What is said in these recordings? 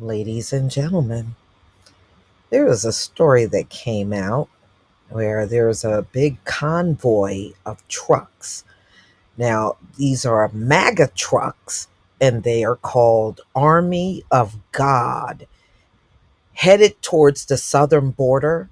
Ladies and gentlemen, there was a story that came out where there's a big convoy of trucks. Now, these are MAGA trucks, and they are called Army of God, headed towards the southern border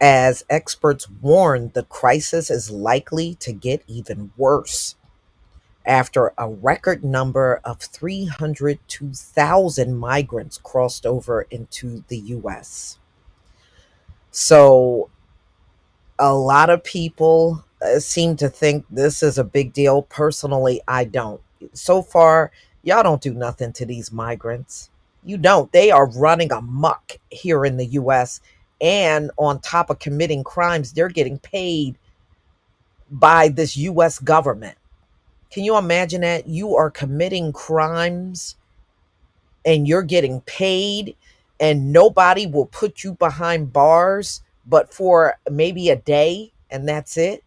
as experts warn the crisis is likely to get even worse after a record number of 302,000 migrants crossed over into the U.S. So a lot of people seem to think this is a big deal. Personally, I don't. So far, y'all don't do nothing to these migrants. You don't. They are running amok here in the US. And on top of committing crimes, they're getting paid by this US government. Can you imagine that? You are committing crimes and you're getting paid, and nobody will put you behind bars but for maybe a day, and that's it.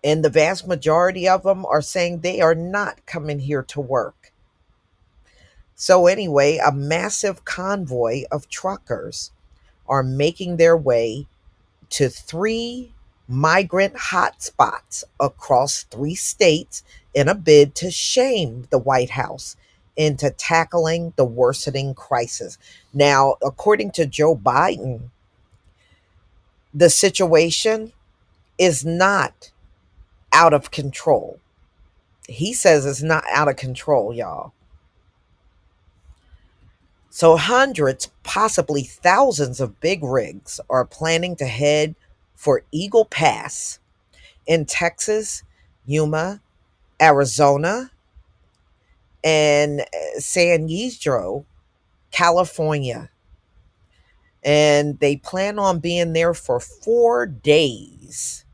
And the vast majority of them are saying they are not coming here to work. So, anyway, a massive convoy of truckers are making their way to three migrant hotspots across three states in a bid to shame the White House into tackling the worsening crisis. Now, according to Joe Biden, the situation is not out of control. He says it's not out of control, y'all. So, hundreds, possibly thousands of big rigs are planning to head for Eagle Pass in Texas, Yuma, Arizona, and San Ysidro, California. And they plan on being there for 4 days.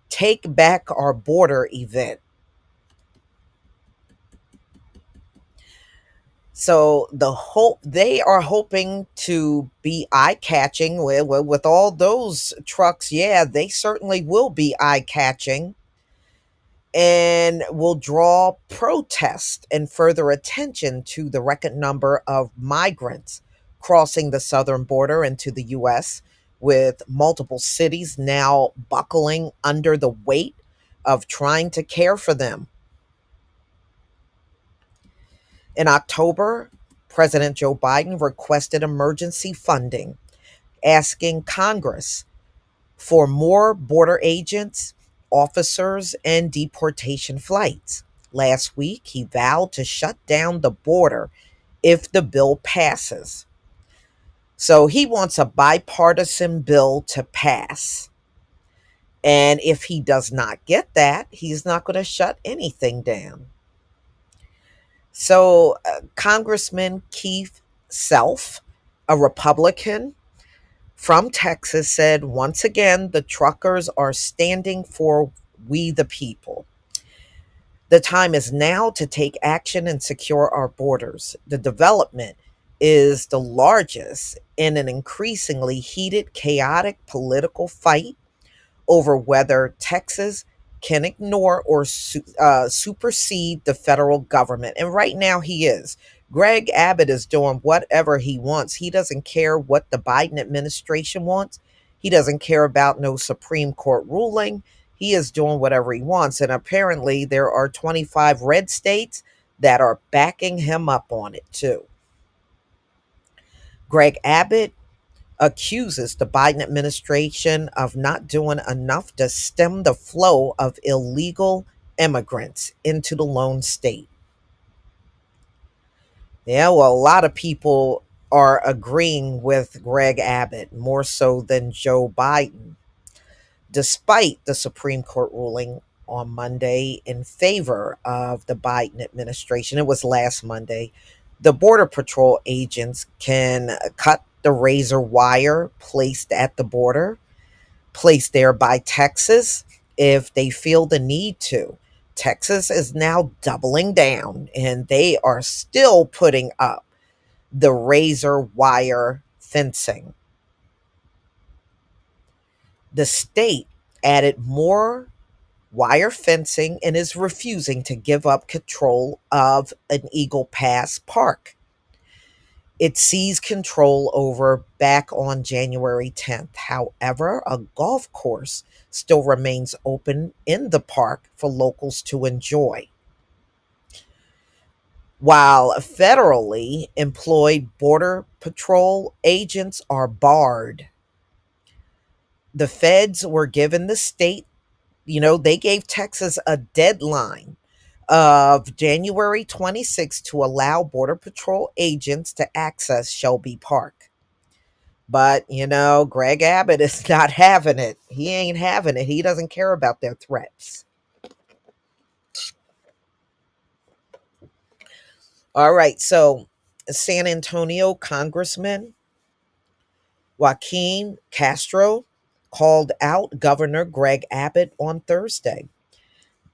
Take Back Our Border event. So the hope they are hoping to be eye catching with all those trucks. Yeah, they certainly will be eye catching and will draw protest and further attention to the record number of migrants crossing the southern border into the U.S., with multiple cities now buckling under the weight of trying to care for them. In October, President Joe Biden requested emergency funding, asking Congress for more border agents, officers, and deportation flights. Last week, he vowed to shut down the border if the bill passes. So he wants a bipartisan bill to pass. And if he does not get that, he's not going to shut anything down. So, Congressman Keith Self, a Republican from Texas, said once again the truckers are standing for we the people. The time is now to take action and secure our borders. The development is the largest in an increasingly heated, chaotic political fight over whether Texas can ignore or supersede the federal government. And right now he is. Greg Abbott is doing whatever he wants. He doesn't care what the Biden administration wants. He doesn't care about no Supreme Court ruling. He is doing whatever he wants. And apparently, there are 25 red states that are backing him up on it, too. Greg Abbott accuses the Biden administration of not doing enough to stem the flow of illegal immigrants into the lone state. Yeah, well, a lot of people are agreeing with Greg Abbott more so than Joe Biden, despite the Supreme Court ruling on Monday in favor of the Biden administration. It was last Monday. The Border Patrol agents can cut the razor wire placed at the border, placed there by Texas, if they feel the need to. Texas is now doubling down and they are still putting up the razor wire fencing. The state added more wire fencing, and is refusing to give up control of an Eagle Pass park. It seized control over back on January 10th. However, a golf course still remains open in the park for locals to enjoy. While federally employed Border Patrol agents are barred, the feds were given the state, they gave Texas a deadline of January 26th to allow Border Patrol agents to access Shelby Park. But, Greg Abbott is not having it. He ain't having it. He doesn't care about their threats. All right. So, San Antonio Congressman Joaquin Castro called out Governor Greg Abbott on Thursday.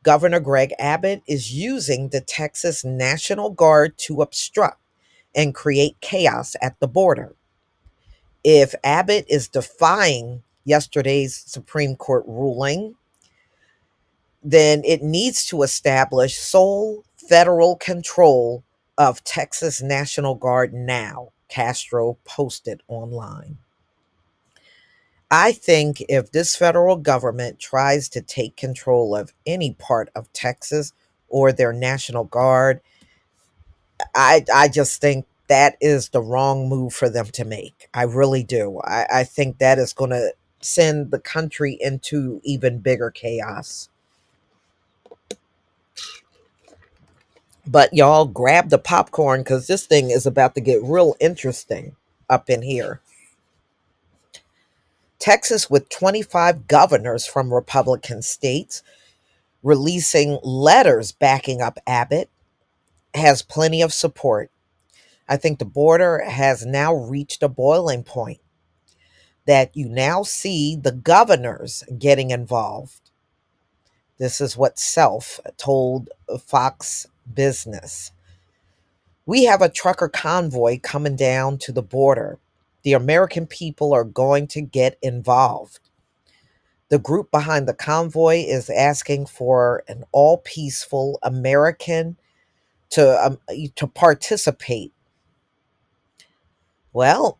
Governor Greg Abbott is using the Texas National Guard to obstruct and create chaos at the border. If Abbott is defying yesterday's Supreme Court ruling, then it needs to establish sole federal control of Texas National Guard now, Castro posted online. I think if this federal government tries to take control of any part of Texas or their National Guard, I just think that is the wrong move for them to make. I really do. I think that is going to send the country into even bigger chaos. But y'all grab the popcorn because this thing is about to get real interesting up in here. Texas, with 25 governors from Republican states releasing letters backing up Abbott, has plenty of support. I think the border has now reached a boiling point that you now see the governors getting involved. This is what Self told Fox Business. We have a trucker convoy coming down to the border. The American people are going to get involved. The group behind the convoy is asking for an all peaceful American to participate. Well,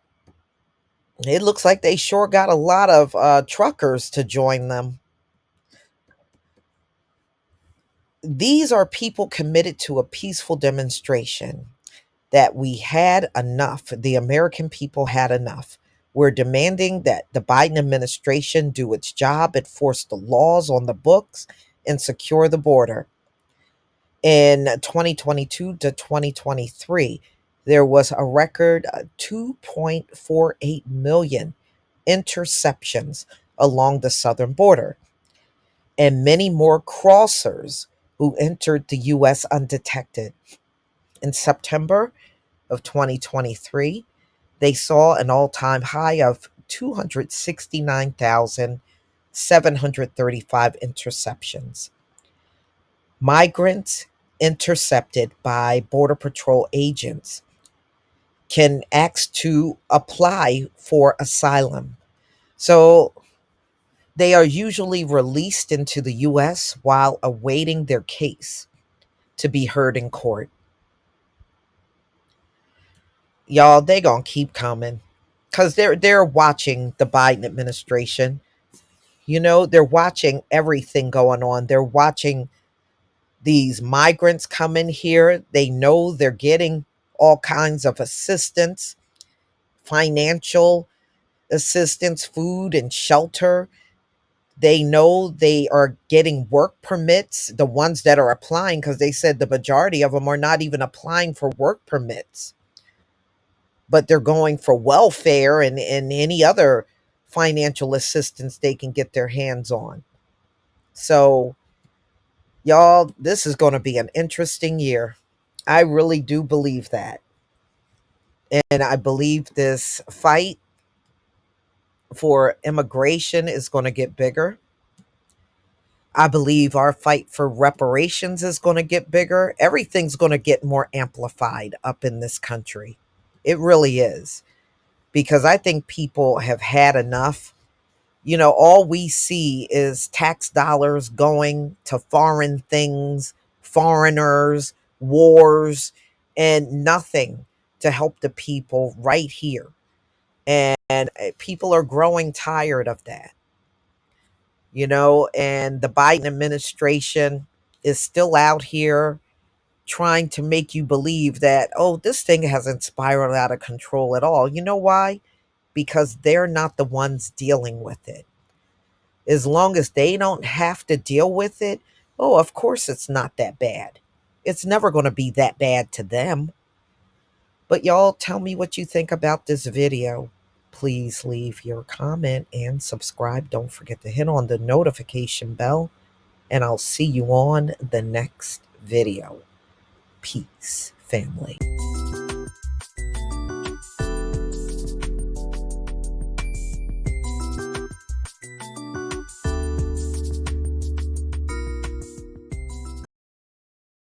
it looks like they sure got a lot of truckers to join them. These are people committed to a peaceful demonstration that we had enough. The American people had enough. We're demanding that the Biden administration do its job, enforce the laws on the books, and secure the border. In 2022 to 2023, there was a record 2.48 million interceptions along the southern border, and many more crossers who entered the U.S. undetected. In September of 2023, they saw an all-time high of 269,735 interceptions. Migrants intercepted by Border Patrol agents can ask to apply for asylum. So they are usually released into the U.S. while awaiting their case to be heard in court. Y'all, they gonna keep coming because they're watching the Biden administration. They're watching everything going on. They're watching these migrants come in here. They know they're getting all kinds of assistance, financial assistance, food and shelter. They know they are getting work permits, the ones that are applying, because they said the majority of them are not even applying for work permits, but they're going for welfare and any other financial assistance they can get their hands on. So, y'all, this is going to be an interesting year. I really do believe that. And I believe this fight for immigration is going to get bigger. I believe our fight for reparations is going to get bigger. Everything's going to get more amplified up in this country. It really is. Because I think people have had enough. All we see is tax dollars going to foreign things, foreigners, wars, and nothing to help the people right here. And people are growing tired of that, and the Biden administration is still out here trying to make you believe that, oh, this thing hasn't spiraled out of control at all. You know why? Because they're not the ones dealing with it. As long as they don't have to deal with it, oh, of course it's not that bad. It's never going to be that bad to them. But y'all tell me what you think about this video. Please leave your comment and subscribe. Don't forget to hit on the notification bell, and I'll see you on the next video. Peace, family.